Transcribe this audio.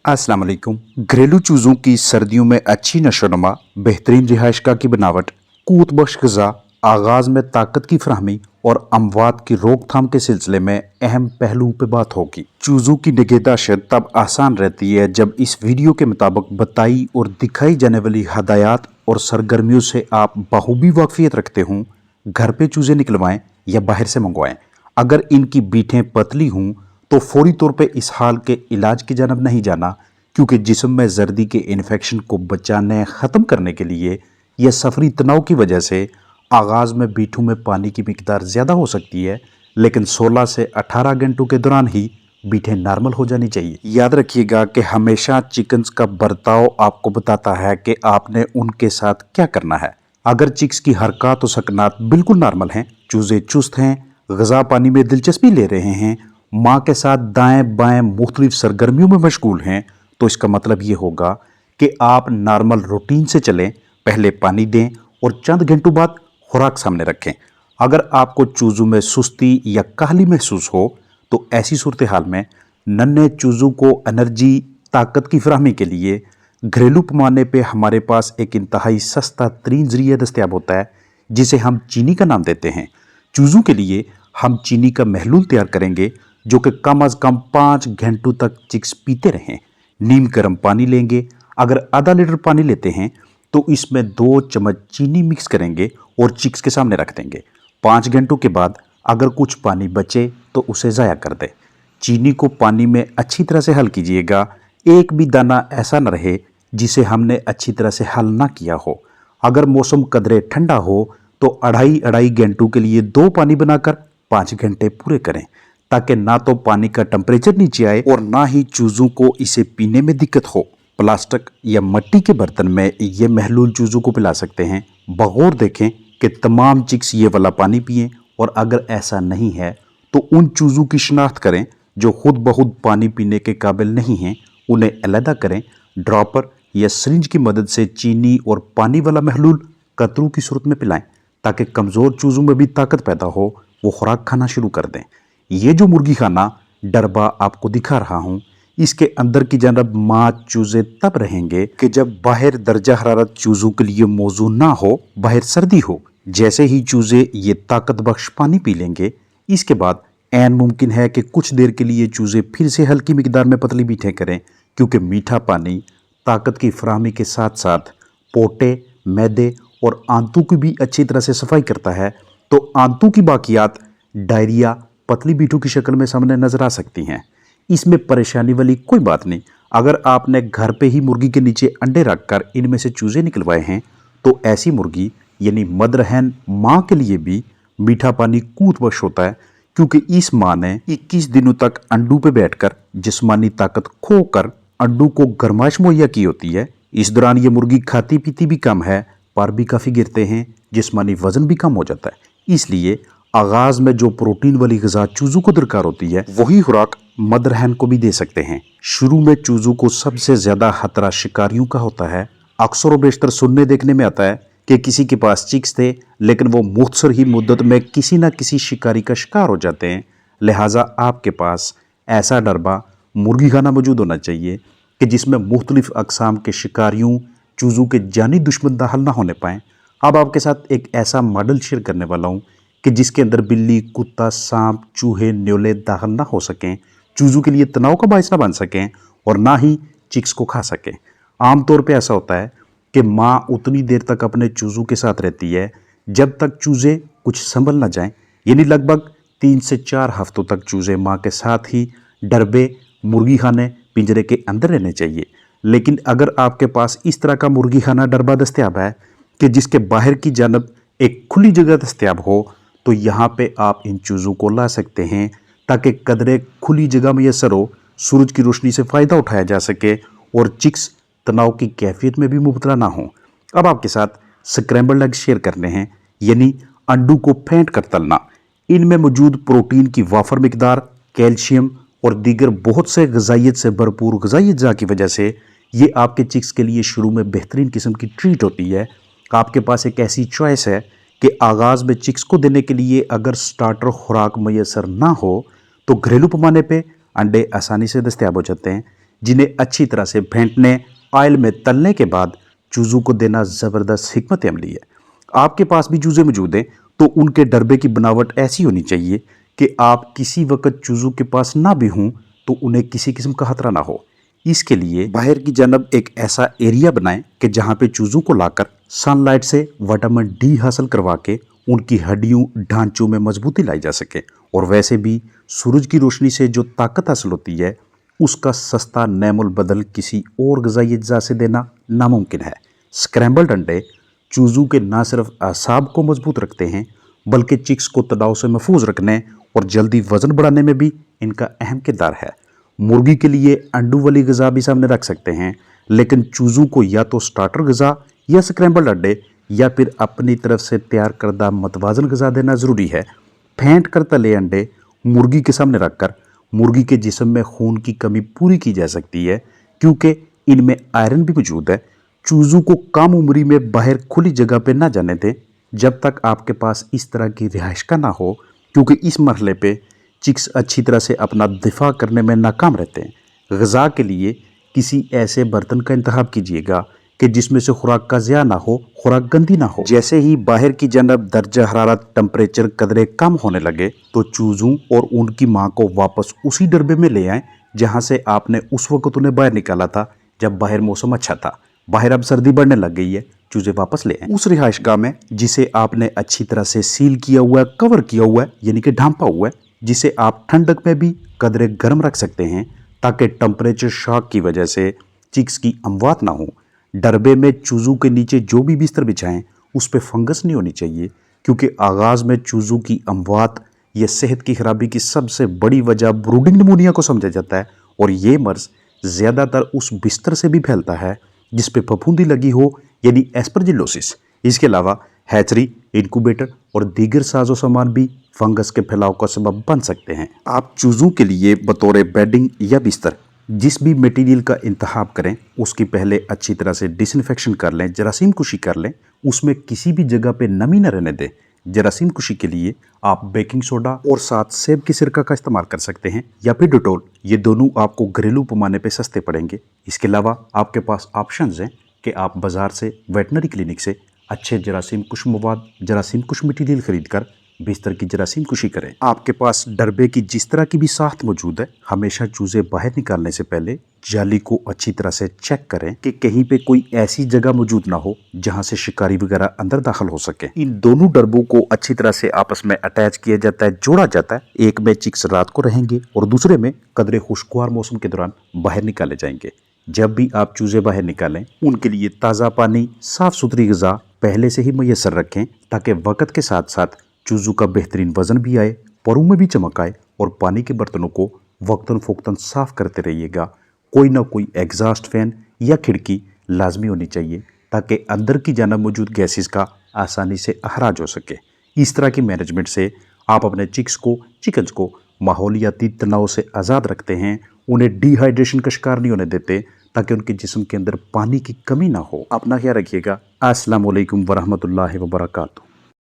अस्सलाम वालेकुम। घरेलू चूज़ों की सर्दियों में अच्छी नशोनुमा, बेहतरीन रिहाइशगाह की बनावट, क़ुव्वत बख्श ग़िज़ा, आगाज़ में ताकत की फराहमी और अमवात की रोकथाम के सिलसिले में अहम पहलुओं पर बात होगी। चूज़ों की निगहदाश्त तब आसान रहती है जब इस वीडियो के मुताबिक बताई और दिखाई जाने वाली हदायत और सरगर्मियों से आप बखूबी वाकफियत रखते हों। घर पे चूज़े निकलवाएं या बाहर से मंगवाएं। अगर इनकी बीटें पतली हों तो फौरी तौर पे इस हाल के इलाज की जानब नहीं जाना, क्योंकि जिस्म में जर्दी के इन्फेक्शन को बचाने ख़त्म करने के लिए या सफरी तनाव की वजह से आगाज़ में बीठों में पानी की मिकदार ज़्यादा हो सकती है, लेकिन 16 से 18 घंटों के दौरान ही बीटें नॉर्मल हो जानी चाहिए। याद रखिएगा कि हमेशा चिकन्स का बर्ताव आपको बताता है कि आपने उनके साथ क्या करना है। अगर चिक्स की हरकत और सकनात बिल्कुल नॉर्मल हैं, चूज़े चुस्त हैं, ग़िज़ा पानी में दिलचस्पी ले रहे हैं, माँ के साथ दाएं बाएं मुख्तलिफ सरगर्मियों में मशगूल हैं, तो इसका मतलब ये होगा कि आप नॉर्मल रूटीन से चलें। पहले पानी दें और चंद घंटों बाद खुराक सामने रखें। अगर आपको चूज़ों में सुस्ती या काहली महसूस हो तो ऐसी सूरत हाल में नन्हे चूज़ों को एनर्जी ताकत की फराहमी के लिए घरेलू पैमाने पे हमारे पास एक इंतहाई सस्ता तरीन ज़रिया दस्तयाब होता है, जिसे हम चीनी का नाम देते हैं। चूज़ों के लिए हम चीनी का महलूल तैयार करेंगे जो कि कम अज़ कम 5 घंटों तक चिक्स पीते रहें। नीम गर्म पानी लेंगे। अगर आधा लीटर पानी लेते हैं तो इसमें 2 चम्मच चीनी मिक्स करेंगे और चिक्स के सामने रख देंगे। 5 घंटों के बाद अगर कुछ पानी बचे तो उसे ज़ाया कर दें। चीनी को पानी में अच्छी तरह से हल कीजिएगा। एक भी दाना ऐसा न रहे जिसे हमने अच्छी तरह से हल ना किया हो। अगर मौसम कदरे ठंडा हो तो अढ़ाई घंटों के लिए 2 पानी बनाकर 5 घंटे पूरे करें, ताकि ना तो पानी का टेम्परेचर नीचे आए और ना ही चूज़ों को इसे पीने में दिक्कत हो। प्लास्टिक या मिट्टी के बर्तन में ये महलूल चूज़ों को पिला सकते हैं। बगौर देखें कि तमाम चिक्स ये वाला पानी पिएं, और अगर ऐसा नहीं है तो उन चूज़ों की शिनाख्त करें जो खुद ब खुद पानी पीने के काबिल नहीं हैं। उन्हें अलहदा करें। ड्रॉपर या सिरिंज की मदद से चीनी और पानी वाला महलूल कतरों की सूरत में पिलाएं, ताकि कमज़ोर चूज़ों में भी ताकत पैदा हो, वो खुराक खाना शुरू कर दें। ये जो मुर्गी खाना डरबा आपको दिखा रहा हूँ, इसके अंदर की जानब माँ चूज़े तब रहेंगे कि जब बाहर दर्जा हरारत चूज़ों के लिए मौजू ना हो, बाहर सर्दी हो। जैसे ही चूज़े ये ताकत बख्श पानी पी लेंगे, इसके बाद ऐन मुमकिन है कि कुछ देर के लिए चूज़े फिर से हल्की मिकदार में पतली बीटें करें, क्योंकि मीठा पानी ताकत की फराहमी के साथ साथ पोटे, मैदे और आंतों की भी अच्छी तरह से सफाई करता है। तो आंतों की बाकियात डायरिया पतली बीटों की शक्ल में सामने नजर आ सकती हैं। इसमें परेशानी वाली कोई बात नहीं। अगर आपने घर पे ही मुर्गी के नीचे अंडे रखकर इनमें से चूज़े निकलवाए हैं, तो ऐसी मुर्गी यानी मदर हैन माँ के लिए भी मीठा पानी क़ुव्वत बख्श होता है, क्योंकि इस माँ ने 21 दिनों तक अंडों पे बैठकर जिस्मानी ताकत खोकर अंडों को गर्माइश मुहैया की होती है। इस दौरान ये मुर्गी खाती पीती भी कम है, पर भी काफ़ी गिरते हैं, जिस्मानी वजन भी कम हो जाता है। इसलिए आगाज़ में जो प्रोटीन वाली ग़िज़ा चूज़ों को दरकार होती है, वही खुराक मदर हैन को भी दे सकते हैं। शुरू में चूज़ों को सबसे ज़्यादा खतरा शिकारियों का होता है। अक्सर व बेशतर सुनने देखने में आता है कि किसी के पास चिक्स थे, लेकिन वो मुख्तसर ही मुद्दत में किसी न किसी शिकारी का शिकार हो जाते हैं। लिहाजा आपके पास ऐसा डरबा मुर्गी खाना मौजूद होना चाहिए कि जिसमें मुख्तलिफ अक़साम के शिकारियों चूज़ों के जानी दुश्मन दाखिल ना होने पाएँ। अब आपके साथ एक ऐसा मॉडल शेयर करने वाला हूँ कि जिसके अंदर बिल्ली, कुत्ता, सांप, चूहे, न्योले दाखिल ना हो सकें, चूज़ों के लिए तनाव का बायस ना बन सकें और ना ही चिक्स को खा सकें। आमतौर पे ऐसा होता है कि माँ उतनी देर तक अपने चूज़ों के साथ रहती है जब तक चूज़े कुछ संभल ना जाएं, यानी लगभग 3 से 4 हफ्तों तक चूज़े माँ के साथ ही डरबे मुर्गी खाने पिंजरे के अंदर रहने चाहिए। लेकिन अगर आपके पास इस तरह का मुर्गी खाना डरबा दस्तयाब है कि जिसके बाहर की जानब एक खुली जगह दस्तयाब हो, तो यहाँ पे आप इन चूज़ों को ला सकते हैं, ताकि कदरे खुली जगह मैसर हो, सूरज की रोशनी से फ़ायदा उठाया जा सके और चिक्स तनाव की कैफियत में भी मुबतला ना हो। अब आपके साथ स्क्रैम्बल्ड एग शेयर करने हैं, यानी अंडों को फेंट कर तलना। इनमें मौजूद प्रोटीन की वाफर मिकदार, कैल्शियम और दीगर बहुत से ग़िज़ाइयत से भरपूर ग़िज़ाई अज्जा की वजह से ये आपके चिक्स के लिए शुरू में बेहतरीन किस्म की ट्रीट होती है। आपके पास एक ऐसी चॉइस है कि आगाज़ में चिक्स को देने के लिए अगर स्टार्टर खुराक मैसर ना हो, तो घरेलू पैमाने पे अंडे आसानी से दस्तयाब हो जाते हैं। जिन्हें अच्छी तरह से फेंटने, ऑयल में तलने के बाद चूज़ों को देना ज़बरदस्त हिकमत अमली है। आपके पास भी चूज़े मौजूद हैं तो उनके डरबे की बनावट ऐसी होनी चाहिए कि आप किसी वक्त चूज़ों के पास ना भी हों तो उन्हें किसी किस्म का खतरा ना हो। इसके लिए बाहर की जानब एक ऐसा एरिया बनाएं कि जहां पे चूज़ों को लाकर सनलाइट से विटामिन डी हासिल करवा के उनकी हड्डियों ढांचों में मजबूती लाई जा सके। और वैसे भी सूरज की रोशनी से जो ताकत हासिल होती है उसका सस्ता नैमुल बदल किसी और ग़िज़ाई अज्जा से देना नामुमकिन है। स्क्रैम्बल्ड अंडे चूज़ों के न सिर्फ असाब को मजबूत रखते हैं बल्कि चिक्स को तनाव से महफूज रखने और जल्दी वज़न बढ़ाने में भी इनका अहम किरदार है। मुर्गी के लिए अंडों वाली ग़िज़ा भी सामने रख सकते हैं, लेकिन चूज़ों को या तो स्टार्टर ग़िज़ा या स्क्रैम्बल्ड अंडे या फिर अपनी तरफ से तैयार करदा मतवाजन ग़िज़ा देना ज़रूरी है। फेंट कर तले अंडे मुर्गी के सामने रखकर मुर्गी के जिस्म में खून की कमी पूरी की जा सकती है, क्योंकि इनमें आयरन भी मौजूद है। चूज़ों को कम उम्री में बाहर खुली जगह पर ना जाने दें जब तक आपके पास इस तरह की रिहाइश का ना हो, क्योंकि इस मरहले पे चिक्स अच्छी तरह से अपना दिफा करने में नाकाम रहते हैं। ग़िज़ा के लिए किसी ऐसे बर्तन का इंतखाब कीजिएगा कि जिसमें से खुराक का ज़िया ना हो, खुराक गंदी ना हो। जैसे ही बाहर की जानब दर्जा हरारत टेम्परेचर कदरे कम होने लगे तो चूज़ों और उनकी माँ को वापस उसी डरबे में ले आएँ जहाँ से आपने उस वक्त उन्हें बाहर निकाला था जब बाहर मौसम अच्छा था। बाहर अब सर्दी बढ़ने लग गई है, चूज़े वापस ले आएँ उस रिहाइशगाह में जिसे आपने अच्छी तरह से सील किया हुआ है, कवर किया हुआ है, यानी कि ढांपा हुआ है, जिसे आप ठंडक में भी कदरे गर्म रख सकते हैं ताकि टेम्परेचर शॉक की वजह से चिक्स की अमवात ना हो। डरबे में चूज़ों के नीचे जो भी बिस्तर बिछाएं उस पर फंगस नहीं होनी चाहिए, क्योंकि आगाज़ में चूज़ों की अमवात या सेहत की खराबी की सबसे बड़ी वजह ब्रूडिंग निमोनिया को समझा जाता है। और ये मर्ज़ ज़्यादातर उस बिस्तर से भी फैलता है जिस पे फफूंदी लगी हो, यानी एस्परजिलोसिस। इसके अलावा हैचरी, इनक्यूबेटर और दीगर साजो सामान भी फंगस के फैलाव का सबब बन सकते हैं। आप चूज़ों के लिए बतौर बेडिंग या बिस्तर जिस भी मटेरियल का इंतखाब करें उसकी पहले अच्छी तरह से डिसइंफेक्शन कर लें, जरासीम कुशी कर लें, उसमें किसी भी जगह पे नमी न रहने दें। जरासीम कुशी के लिए आप बेकिंग सोडा और साथ सेब की सिरका का इस्तेमाल कर सकते हैं या फिर डिटोल। ये दोनों आपको घरेलू पैमाने पे सस्ते पड़ेंगे। इसके अलावा आपके पास ऑप्शंस हैं कि आप बाज़ार से वेटनरी क्लिनिक से अच्छे जरासीम कुश मवाद, जरासीम कुश मटीरियल खरीद कर बिस्तर की जरासीम कुशी करें। आपके पास डरबे की जिस तरह की भी साख्त मौजूद है, हमेशा चूज़े बाहर निकालने से पहले जाली को अच्छी तरह से चेक करें कि कहीं पे कोई ऐसी जगह मौजूद ना हो जहां से शिकारी वगैरह अंदर दाखिल हो सके। इन दोनों डरबों को अच्छी तरह से आपस में अटैच किया जाता है, जोड़ा जाता है। एक में चिक्स रात को रहेंगे और दूसरे में कदरे खुशगवार मौसम के दौरान बाहर निकाले जाएंगे। जब भी आप चूज़े बाहर निकालें उनके लिए ताज़ा पानी, साफ़ सुथरी ग़िज़ा पहले से ही मुयस्सर रखें ताकि वक़्त के साथ साथ चूज़ों का बेहतरीन वज़न भी आए, परों में भी चमक आए। और पानी के बर्तनों को वक्तन फ़ोक्तन साफ़ करते रहिएगा। कोई ना कोई एग्जॉस्ट फैन या खिड़की लाजमी होनी चाहिए ताकि अंदर की जानब मौजूद गैसेस का आसानी से अखराज हो सके। इस तरह की मैनेजमेंट से आप अपने चिकन्स को माहौलियाती तनाव से आज़ाद रखते हैं, उन्हें डिहाइड्रेशन का शिकार नहीं होने देते ताकि उनके जिस्म के अंदर पानी की कमी ना हो। अपना ख्याल रखिएगा। अस्सलाम वालेकुम वरहमतुल्लाहि वबरकातुहू।